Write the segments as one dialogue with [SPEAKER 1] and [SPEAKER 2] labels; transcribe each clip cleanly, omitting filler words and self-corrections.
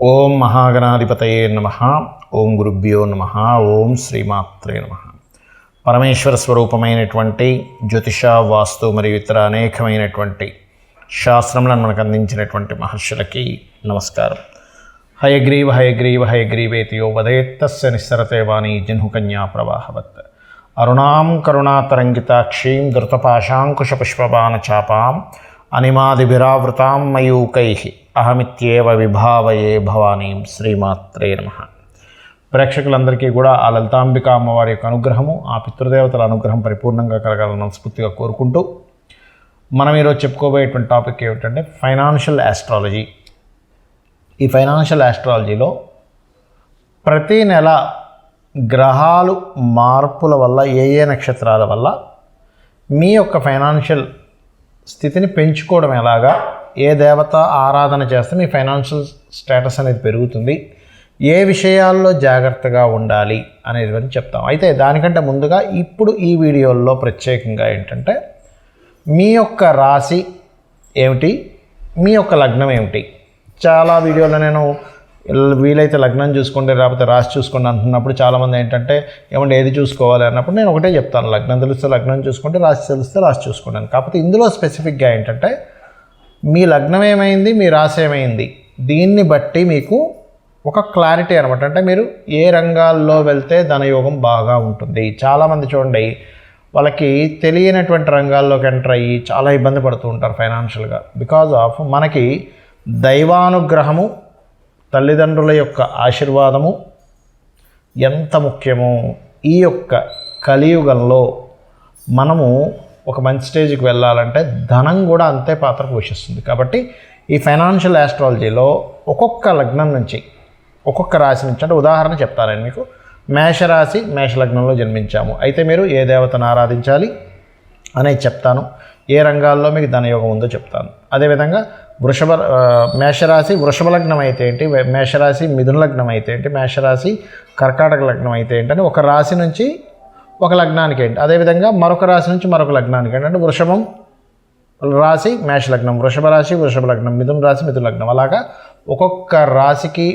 [SPEAKER 1] ఓం మహాగణాధిపతయే నమః. ఓం గురుభ్యో నమః. ఓం శ్రీమాత్రే నమః. పరమేశ్వర స్వరూపమైనటువంటి జ్యోతిష, వాస్తు మరియు ఇతర అనేకమైనటువంటి శాస్త్రములను మనకు అందించినటువంటి మహర్షులకి నమస్కారం. హయగ్రీవ హయగ్రీవ హయగ్రీవేతియో వదేత్తస్య నిస్సరతే వాణి జహ్నుకన్యా ప్రవాహవత్. అరుణాం కరుణాతరంగితాక్షీం ధృతపాశాంకుశపుష్పబాణ చాపాం అనిమాదిభిరావృతాం మయూకైః అహమిత్యేవ విభావయే భవానీం. శ్రీమాత్రే నమః. ప్రేక్షకులందరికీ కూడా ఆ లలితాంబిక అమ్మవారి యొక్క అనుగ్రహము, ఆ పితృదేవతల అనుగ్రహం పరిపూర్ణంగా కలగాలని మనస్ఫూర్తిగా కోరుకుంటూ మనం ఈరోజు చెప్పుకోబోయేటువంటి టాపిక్ ఏమిటంటే ఫైనాన్షియల్ ఆస్ట్రాలజీ. ఈ ఫైనాన్షియల్ ఆస్ట్రాలజీలో ప్రతి నెల గ్రహాలు మార్పుల వల్ల ఏ నక్షత్రాల వల్ల మీ యొక్క ఫైనాన్షియల్ స్థితిని పెంచుకోవడం ఎలాగా, ఏ దేవత ఆరాధన చేస్తే మీ ఫైనాన్షియల్ స్టేటస్ అనేది పెరుగుతుంది, ఏ విషయాల్లో జాగ్రత్తగా ఉండాలి అనేది చెప్తాం. అయితే దానికంటే ముందుగా ఇప్పుడు ఈ వీడియోల్లో ప్రత్యేకంగా ఏంటంటే మీ యొక్క రాశి ఏమిటి, మీ యొక్క లగ్నం ఏమిటి. చాలా వీడియోలో నేను వీలైతే లగ్నం చూసుకోండి లేకపోతే రాశి చూసుకోండి అంటున్నప్పుడు చాలామంది ఏంటంటే ఏమంటే ఏది చూసుకోవాలి అన్నప్పుడు నేను ఒకటే చెప్తాను, లగ్నం తెలిస్తే లగ్నం చూసుకోండి, రాశి తెలిస్తే రాశి చూసుకోండి అని. కాకపోతే ఇందులో స్పెసిఫిక్గా ఏంటంటే మీ లగ్నం ఏమైంది, మీ రాశి ఏమైంది, దీన్ని బట్టి మీకు ఒక క్లారిటీ అనమాట. అంటే మీరు ఏ రంగాల్లో వెళ్తే ధనయోగం బాగా ఉంటుంది. చాలామంది చూడండి, వాళ్ళకి తెలియనటువంటి రంగాల్లోకి ఎంటర్ అయ్యి చాలా ఇబ్బంది పడుతూ ఉంటారు ఫైనాన్షియల్గా. బికాజ్ ఆఫ్ మనకి దైవానుగ్రహము, తల్లిదండ్రుల యొక్క ఆశీర్వాదము ఎంత ముఖ్యమో ఈ యొక్క కలియుగంలో మనము ఒక మంచి స్టేజ్కి వెళ్ళాలంటే ధనం కూడా అంతే పాత్ర పోషిస్తుంది. కాబట్టి ఈ ఫైనాన్షియల్ ఆస్ట్రాలజీలో ఒక్కొక్క లగ్నం నుంచి, ఒక్కొక్క రాశి నుంచి, అంటే ఉదాహరణ చెప్తాను నేను మీకు. మేషరాశి, మేషలగ్నంలో జన్మించాము అయితే మీరు ఏ దేవతను ఆరాధించాలి అనేది చెప్తాను, ఏ రంగాల్లో మీకు ధనయోగం ఉందో చెప్తాను. అదేవిధంగా మేషరాశి వృషభ లగ్నం అయితే ఏంటి, మేషరాశి మిథున లగ్నం అయితే ఏంటి, మేషరాశి కర్కాటక లగ్నం అయితే ఏంటి అని ఒక రాశి నుంచి ఒక లగ్నానికి ఏంటి, అదేవిధంగా మరొక రాశి నుంచి మరొక లగ్నానికి ఏంటి. అంటే వృషభం రాశి మేష లగ్నం, వృషభ రాశి వృషభ లగ్నం, మిథున రాశి మిథున లగ్నం, అలాగా ఒక్కొక్క రాశికి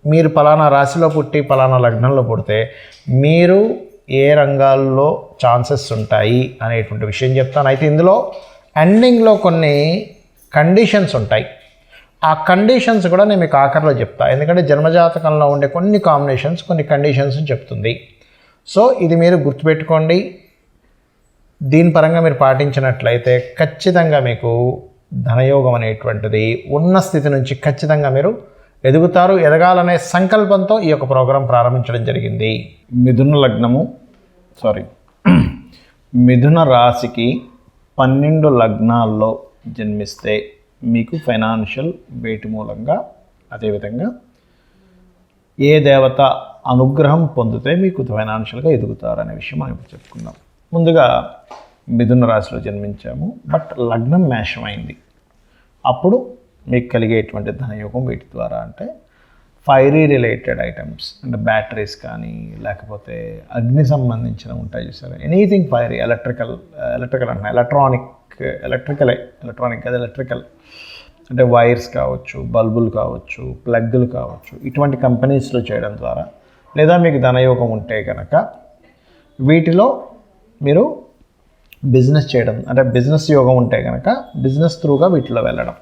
[SPEAKER 1] మీరు పలానా రాశిలో పుట్టి పలానా లగ్నంలో పుడితే మీరు ఏ రంగాల్లో ఛాన్సెస్ ఉంటాయి అనేటువంటి విషయం చెప్తాను. అయితే ఇందులో ఎండింగ్లో కొన్ని కండిషన్స్ ఉంటాయి. ఆ కండిషన్స్ కూడా నేను మీకు ఆఖరిలో చెప్తాను, ఎందుకంటే జన్మజాతకంలో ఉండే కొన్ని కాంబినేషన్స్ కొన్ని కండిషన్స్ చెప్తుంది. సో ఇది మీరు గుర్తుపెట్టుకోండి. దీని పరంగా మీరు పాటించినట్లయితే ఖచ్చితంగా మీకు ధనయోగం అనేటువంటిది ఉన్న స్థితి నుంచి ఖచ్చితంగా మీరు ఎదుగుతారు. ఎదగాలనే సంకల్పంతో ఈ యొక్క ప్రోగ్రాం ప్రారంభించడం జరిగింది. మిథున రాశికి 12 లగ్నాల్లో జన్మిస్తే మీకు ఫైనాన్షియల్ వెయిట్ మూలంగా, అదేవిధంగా ఏ దేవత అనుగ్రహం పొందితే మీకు ఫైనాన్షియల్గా ఎదుగుతారు అనే విషయం మనం ఇప్పుడు చెప్పుకుందాం. ముందుగా మిథున రాశిలో జన్మించాము, బట్ లగ్నం మేషమైంది. అప్పుడు మీకు కలిగేటువంటి ధనయోగం వీటి ద్వారా అంటే ఫైరీ రిలేటెడ్ ఐటమ్స్, అంటే బ్యాటరీస్ కానీ లేకపోతే అగ్ని సంబంధించిన ఉంటాయి చూసారా, ఎనీథింగ్ ఫైరీ, ఎలక్ట్రికల్ అంటే ఎలక్ట్రికల్ అంటే వైర్స్ కావచ్చు, బల్బులు కావచ్చు, ప్లగ్గులు కావచ్చు, ఇటువంటి కంపెనీస్లో చేయడం ద్వారా, లేదా మీకు ధనయోగం ఉంటే కనుక వీటిలో మీరు బిజినెస్ చేయడం, అంటే బిజినెస్ యోగం ఉంటే కనుక బిజినెస్ త్రూగా వీటిలో వెళ్ళడం.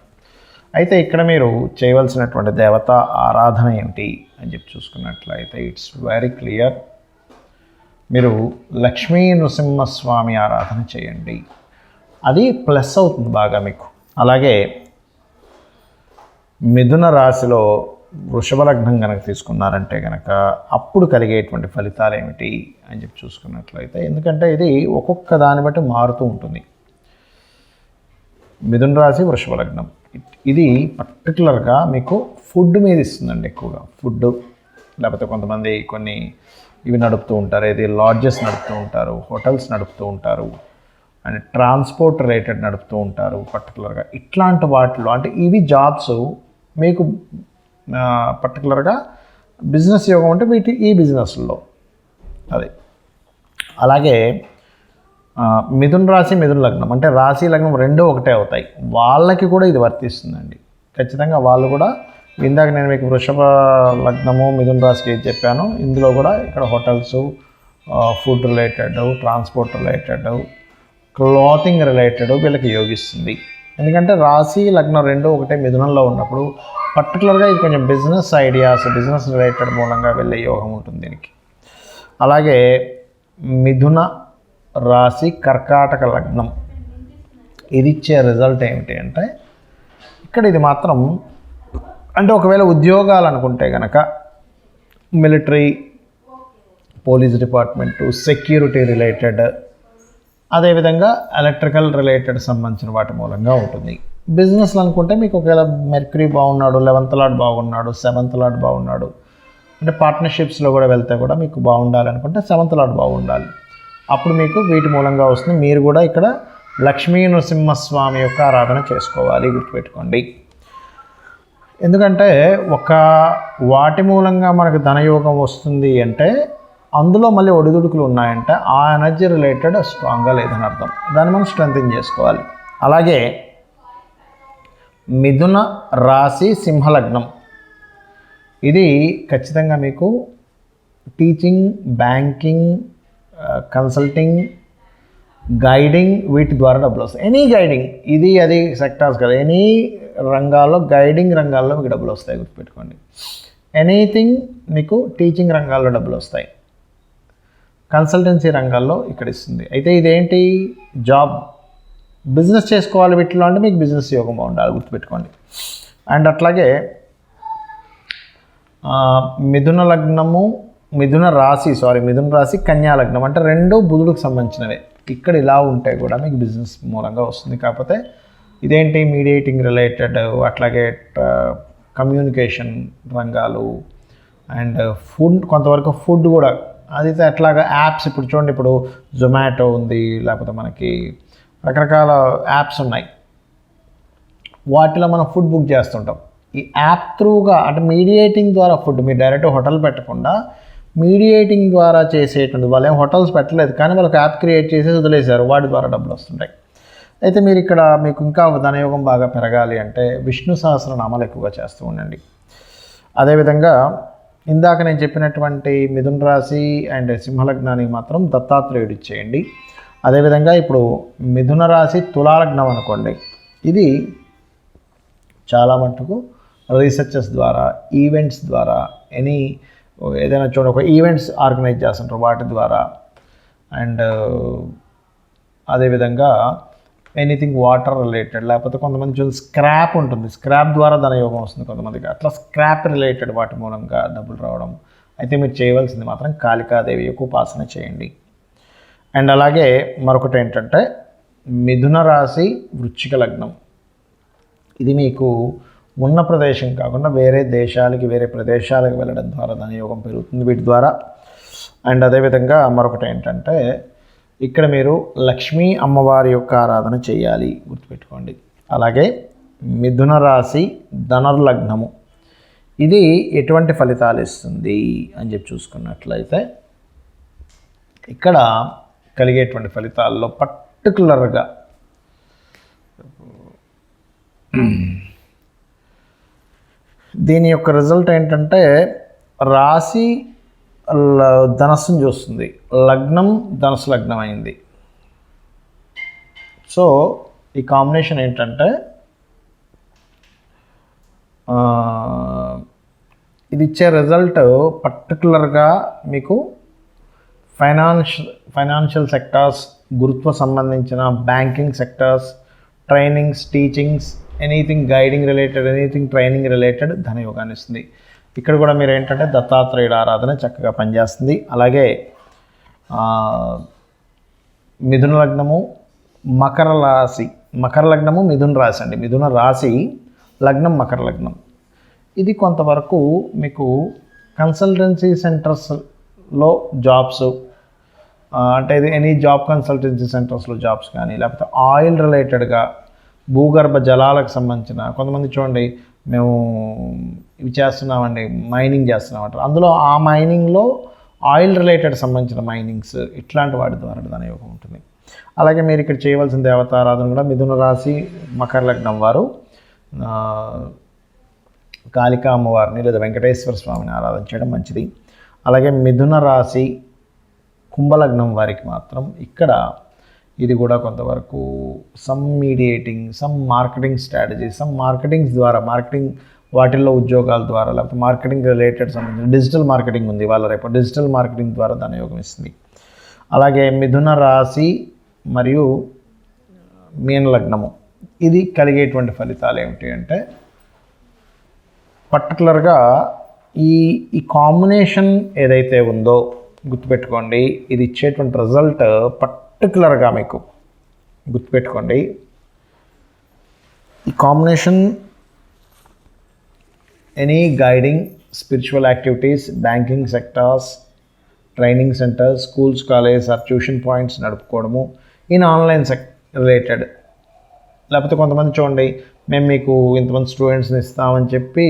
[SPEAKER 1] అయితే ఇక్కడ మీరు చేయవలసినటువంటి దేవత ఆరాధన ఏమిటి అని చెప్పి చూసుకున్నట్లయితే ఇట్స్ వెరీ క్లియర్. మీరు లక్ష్మీ నృసింహస్వామి ఆరాధన చేయండి, అది ప్లస్ అవుతుంది బాగా మీకు. అలాగే మిథున రాశిలో వృషభ లగ్నం కనుక తీసుకున్నారంటే కనుక అప్పుడు కలిగేటువంటి ఫలితాలు ఏమిటి అని చెప్పి చూసుకున్నట్లయితే, ఎందుకంటే ఇది ఒక్కొక్క దాన్ని బట్టి మారుతూ ఉంటుంది. మిథున రాశి వృషభ లగ్నం ఇది పర్టికులర్గా మీకు ఫుడ్ మీద ఇస్తుందండి. ఎక్కువగా ఫుడ్, లేకపోతే కొంతమంది కొన్ని ఇవి నడుపుతూ ఉంటారు, ఇది లాడ్జెస్ నడుపుతూ ఉంటారు, హోటల్స్ నడుపుతూ ఉంటారు, అండ్ ట్రాన్స్పోర్ట్ రిలేటెడ్ నడుపుతూ ఉంటారు. పర్టికులర్గా ఇట్లాంటి వాటిలో అంటే ఇవి జాబ్స్ మీకు పర్టికులర్గా బిజినెస్ యోగం అంటే ఈ బిజినెస్లో అది. అలాగే మిథున రాశి మిథున లగ్నం అంటే రాశి లగ్నం రెండూ ఒకటే అవుతాయి, వాళ్ళకి కూడా ఇది వర్తిస్తుందండి. ఖచ్చితంగా వాళ్ళు కూడా ఇందాక నేను మీకు వృషభ లగ్నము మిథున రాశికి ఏది చెప్పాను, ఇందులో కూడా ఇక్కడ hotels, food related, transport related, clothing related వీళ్ళకి యోగిస్తుంది. ఎందుకంటే రాశి లగ్నం రెండు ఒకటే మిథునంలో ఉన్నప్పుడు పర్టికులర్గా ఇది కొంచెం బిజినెస్ ఐడియాస్, బిజినెస్ రిలేటెడ్ మూలంగా వెళ్ళే యోగం ఉంటుంది దీనికి. అలాగే మిథున రాశి కర్కాటక లగ్నం, ఇది ఇచ్చే రిజల్ట్ ఏమిటి అంటే ఇక్కడ ఇది మాత్రం అంటే ఒకవేళ ఉద్యోగాలు అనుకుంటే కనుక military, police department, security related, అదేవిధంగా ఎలక్ట్రికల్ రిలేటెడ్ సంబంధించిన వాటి మూలంగా ఉంటుంది. బిజినెస్లు అనుకుంటే మీకు ఒకవేళ మెర్క్యూరీ బాగున్నాడు, 11th లార్డ్ బాగున్నాడు, 7th లార్డ్ బాగున్నాడు, అంటే పార్ట్నర్షిప్స్లో కూడా వెళ్తే కూడా మీకు బాగుండాలి అనుకుంటే 7th లార్డ్ బాగుండాలి, అప్పుడు మీకు వీటి మూలంగా వస్తుంది. మీరు కూడా ఇక్కడ లక్ష్మీ నృసింహస్వామి యొక్క ఆరాధన చేసుకోవాలి, గుర్తుపెట్టుకోండి. ఎందుకంటే ఒక వాటి మూలంగా మనకు ధనయోగం వస్తుంది అంటే అందులో మళ్ళీ ఒడిదుడుకులు ఉన్నాయంటే ఆ ఎనర్జీ రిలేటెడ్ స్ట్రాంగ్గా లేదని అర్థం. దాన్ని మనం స్ట్రెంథెన్ చేసుకోవాలి. అలాగే మిథున రాశి సింహలగ్నం, ఇది ఖచ్చితంగా మీకు టీచింగ్, బ్యాంకింగ్, కన్సల్టింగ్, గైడింగ్ వీటి ద్వారా డబ్బులు వస్తాయి. ఎనీ గైడింగ్, ఇది అది సెక్టార్స్ కదా, ఎనీ రంగాల్లో గైడింగ్ రంగాల్లో మీకు డబ్బులు వస్తాయి, గుర్తుపెట్టుకోండి. ఎనీథింగ్ మీకు టీచింగ్ రంగాల్లో డబ్బులు వస్తాయి, కన్సల్టెన్సీ రంగాల్లో ఇక్కడ ఇస్తుంది. అయితే ఇదేంటి జాబ్, బిజినెస్ చేసుకోవాలి వీటిలో అంటే మీకు బిజినెస్ యోగం బాగుండాలి, గుర్తుపెట్టుకోండి. అండ్ అట్లాగే మిథున రాశి కన్యా లగ్నం అంటే రెండు బుధుడికి సంబంధించినవే. ఇక్కడ ఇలా ఉంటే కూడా మీకు బిజినెస్ మూలంగా వస్తుంది. కాకపోతే ఇదేంటి మీడియేటింగ్ రిలేటెడ్, అట్లాగే కమ్యూనికేషన్ రంగాలు అండ్ ఫుడ్, కొంతవరకు ఫుడ్ కూడా. అదైతే అట్లాగా యాప్స్, ఇప్పుడు చూడండి, ఇప్పుడు జొమాటో ఉంది, లేకపోతే మనకి రకరకాల యాప్స్ ఉన్నాయి, వాటిలో మనం ఫుడ్ బుక్ చేస్తుంటాం. ఈ యాప్ త్రూగా అంటే మీడియేటింగ్ ద్వారా ఫుడ్, మీరు డైరెక్ట్ హోటల్ పెట్టకుండా మీడియేటింగ్ ద్వారా చేసేటువంటి, వాళ్ళు ఏం హోటల్స్ పెట్టలేదు కానీ వాళ్ళకి యాప్ క్రియేట్ చేసి వదిలేశారు, వాటి ద్వారా డబ్బులు వస్తుంటాయి. అయితే మీరు ఇక్కడ మీకు ఇంకా ధనయోగం బాగా పెరగాలి అంటే విష్ణు సహస్రనామాలు ఎక్కువగా చేస్తూ ఉండండి. అదేవిధంగా ఇందాక నేను చెప్పినటువంటి మిథున రాశి అండ్ సింహలగ్నానికి మాత్రం దత్తాత్రేయుడు ఇచ్చేయండి. అదేవిధంగా ఇప్పుడు మిథున రాశి తులాలగ్నం అనుకోండి, ఇది చాలా మటుకు రీసెర్చెస్ ద్వారా, ఈవెంట్స్ ద్వారా, ఏదైనా చూడండి ఒక ఈవెంట్స్ ఆర్గనైజ్ చేస్తుంటారు వాటి ద్వారా, అండ్ అదేవిధంగా ఎనీథింగ్ వాటర్ రిలేటెడ్, లేకపోతే కొంతమంది చూడండి స్క్రాప్ ఉంటుంది, స్క్రాప్ ద్వారా ధనయోగం వస్తుంది కొంతమందికి, అట్లా స్క్రాప్ రిలేటెడ్ వాటి మూలంగా డబ్బులు రావడం. అయితే మీరు చేయవలసింది మాత్రం కాళికాదేవి యొక్క ఉపాసన చేయండి. అండ్ అలాగే మరొకటి ఏంటంటే మిథున రాశి వృశ్చిక లగ్నం, ఇది మీకు ఉన్న ప్రదేశం కాకుండా వేరే దేశాలకి, వేరే ప్రదేశాలకు వెళ్ళడం ద్వారా ధనయోగం పెరుగుతుంది వీటి ద్వారా. అండ్ అదేవిధంగా మరొకటి ఏంటంటే ఇక్కడ మీరు లక్ష్మీ అమ్మవారి యొక్క ఆరాధన చేయాలి, గుర్తుపెట్టుకోండి. అలాగే మిథున రాశి ధనుర్లగ్నము, ఇది ఎటువంటి ఫలితాలు ఇస్తుంది అని చెప్పి చూసుకున్నట్లయితే ఇక్కడ కలిగేటువంటి ఫలితాల్లో పర్టికులర్గా దీని యొక్క రిజల్ట్ ఏంటంటే రాశి ధనస్సును చూస్తుంది, లగ్నం ధనస్సు లగ్నం అయింది. సో ఈ కాంబినేషన్ ఏంటంటే ఇది ఇచ్చే రిజల్ట్ పర్టికులర్గా మీకు ఫైనాన్షియల్ సెక్టార్స్, గురుత్వ సంబంధించిన banking sectors, trainings, teachings, anything guiding related, anything training related ధనయోగాన్ని ఇస్తుంది. ఇక్కడ కూడా మీరు ఏంటంటే దత్తాత్రేయుడు ఆరాధన చక్కగా పనిచేస్తుంది. అలాగే మిథున లగ్నము మకర లగ్నము మిథున రాశి అండి, మిథున రాశి లగ్నం మకర లగ్నం, ఇది కొంతవరకు మీకు కన్సల్టెన్సీ సెంటర్స్లో జాబ్స్, అంటే ఇది ఎనీ జాబ్ కన్సల్టెన్సీ సెంటర్స్లో జాబ్స్ కానీ, లేకపోతే ఆయిల్ రిలేటెడ్గా భూగర్భ జలాలకు సంబంధించిన, కొంతమంది చూడండి మేము ఇవి చేస్తున్నామండి, మైనింగ్ చేస్తున్నామంటారు, అందులో ఆ మైనింగ్లో ఆయిల్ రిలేటెడ్ సంబంధించిన మైనింగ్స్, ఇట్లాంటి వాటి ద్వారా ధనయోగం ఉంటుంది. అలాగే మీరు ఇక్కడ చేయవలసిన దేవతారాధన కూడా మిథున రాశి మకర లగ్నం వారు కాళికా అమ్మవారిని లేదా వెంకటేశ్వర స్వామిని ఆరాధన చేయడం మంచిది. అలాగే మిథున రాశి కుంభలగ్నం వారికి మాత్రం ఇక్కడ ఇది కూడా కొంతవరకు some mediating, some marketing strategy, some marketings ద్వారా, మార్కెటింగ్ వాటిల్లో ఉద్యోగాల ద్వారా, లేకపోతే మార్కెటింగ్ రిలేటెడ్ సంబంధించిన డిజిటల్ మార్కెటింగ్ ఉంది వాళ్ళ రేపు డిజిటల్ మార్కెటింగ్ ద్వారా ధనయోగం ఇస్తుంది. అలాగే మిథున రాశి మరియు మీన లగ్నము ఇది కలిగేటువంటి ఫలితాలు ఏమిటి అంటే పర్టికులర్గా ఈ కాంబినేషన్ ఏదైతే ఉందో గుర్తుపెట్టుకోండి. ఇది ఇచ్చేటువంటి రిజల్ట్ పర్టికులర్గా మీకు గుర్తుపెట్టుకోండి. ఈ combination any guiding spiritual activities, banking sectors, training centres, schools, college or tuition points నడుపుకోవడము, ఇన్ ఆన్లైన్ రిలేటెడ్, లేకపోతే కొంతమంది చూడండి మేము మీకు ఇంతమంది స్టూడెంట్స్ని ఇస్తామని చెప్పి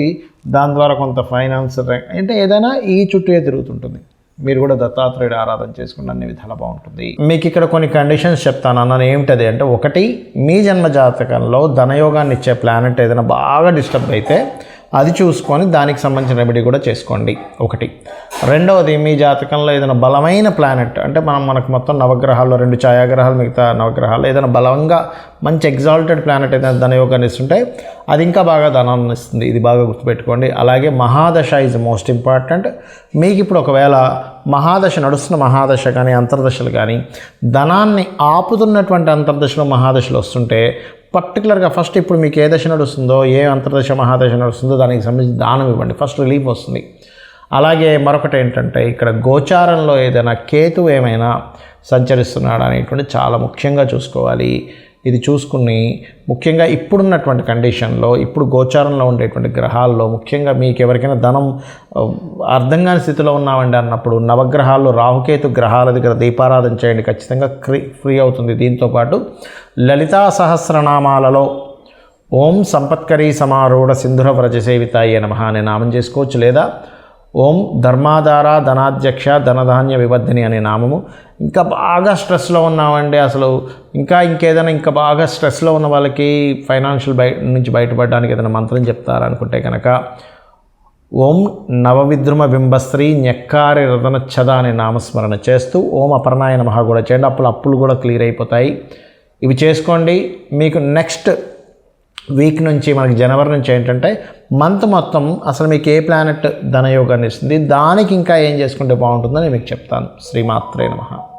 [SPEAKER 1] దాని ద్వారా కొంత ఫైనాన్స్ అంటే ఏదైనా ఈ చుట్టూ తిరుగుతుంటుంది. మీరు కూడా దత్తాత్రేయుడు ఆరాధన చేసుకున్న అన్ని విధాలా బాగుంటుంది. మీకు ఇక్కడ కొన్ని కండిషన్స్ చెప్తాను అన్నాను. ఏమిటది అంటే, ఒకటి, మీ జన్మ జాతకంలో ధనయోగాన్ని ఇచ్చే ప్లానెట్ ఏదైనా బాగా డిస్టర్బ్ అయితే అది చూసుకొని దానికి సంబంధించిన రెమెడీ కూడా చేసుకోండి ఒకటి. రెండవది, మీ జాతకంలో ఏదైనా బలమైన ప్లానెట్ అంటే మనకు మొత్తం నవగ్రహాల్లో 2 ఛాయాగ్రహాలు, మిగతా నవగ్రహాలు ఏదైనా బలంగా మంచి ఎగ్జాల్టెడ్ ప్లానెట్ ఏదైనా ధనయోగాన్ని ఇస్తుంటే అది ఇంకా బాగా ధనాన్ని ఇస్తుంది. ఇది బాగా గుర్తుపెట్టుకోండి. అలాగే మహాదశ ఈజ్ మోస్ట్ ఇంపార్టెంట్. మీకు ఇప్పుడు ఒకవేళ మహాదశ నడుస్తున్న మహాదశ కానీ అంతర్దశలు కానీ ధనాన్ని ఆపుతున్నటువంటి అంతర్దశలో మహాదశలు వస్తుంటే పర్టికులర్గా ఫస్ట్ ఇప్పుడు మీకు ఏ దశ నడుస్తుందో, ఏ అంతర్దశ మహాదశ నడుస్తుందో దానికి సంబంధించి దానం ఇవ్వండి. ఫస్ట్ రిలీఫ్ వస్తుంది. అలాగే మరొకటి ఏంటంటే, ఇక్కడ గోచారంలో ఏదైనా కేతు ఏమైనా సంచరిస్తున్నాడు అనేటువంటి చాలా ముఖ్యంగా చూసుకోవాలి. ఇది చూసుకుని ముఖ్యంగా ఇప్పుడున్నటువంటి కండిషన్లో, ఇప్పుడు గోచారంలో ఉండేటువంటి గ్రహాల్లో ముఖ్యంగా మీకు ఎవరికైనా ధనం అర్థం కాని స్థితిలో ఉన్నామండి అన్నప్పుడు నవగ్రహాల్లో రాహుకేతు గ్రహాల దగ్గర దీపారాధన చేయండి, ఖచ్చితంగా ఫ్రీ అవుతుంది. దీంతోపాటు లలితా సహస్రనామాలలో ఓం సంపత్కరీ సమారూఢ సింధుర వ్రజసేవితాయ నమః అనే నామం చేసుకోవచ్చు. లేదా ఓం ధర్మాధార ధనాధ్యక్ష ధనధాన్య వివర్ధిని అనే నామము. ఇంకా బాగా స్ట్రెస్లో ఉన్నామండి, అసలు ఇంకేదైనా ఇంకా బాగా స్ట్రెస్లో ఉన్న వాళ్ళకి ఫైనాన్షియల్ నుంచి బయటపడడానికి ఏదైనా మంత్రం చెప్తారనుకుంటే కనుక ఓం నవవిద్రుమ బింబశ్రీ న్యక్కారి రతనచ్చద అనే నామస్మరణ చేస్తూ ఓం అపర్ణాయ నమః కూడా చేయండి. అప్పులు కూడా క్లియర్ అయిపోతాయి. ఇవి చేసుకోండి. మీకు నెక్స్ట్ వీక్ నుంచి మనకి జనవరి నుంచి ఏంటంటే మంత్ మొత్తం అసలు మీకు ఏ ప్లానెట్ ధనయోగాన్ని ఇస్తుంది, దానికి ఇంకా ఏం చేసుకుంటే బాగుంటుందని మీకు చెప్తాను. శ్రీమాత్రే నమః.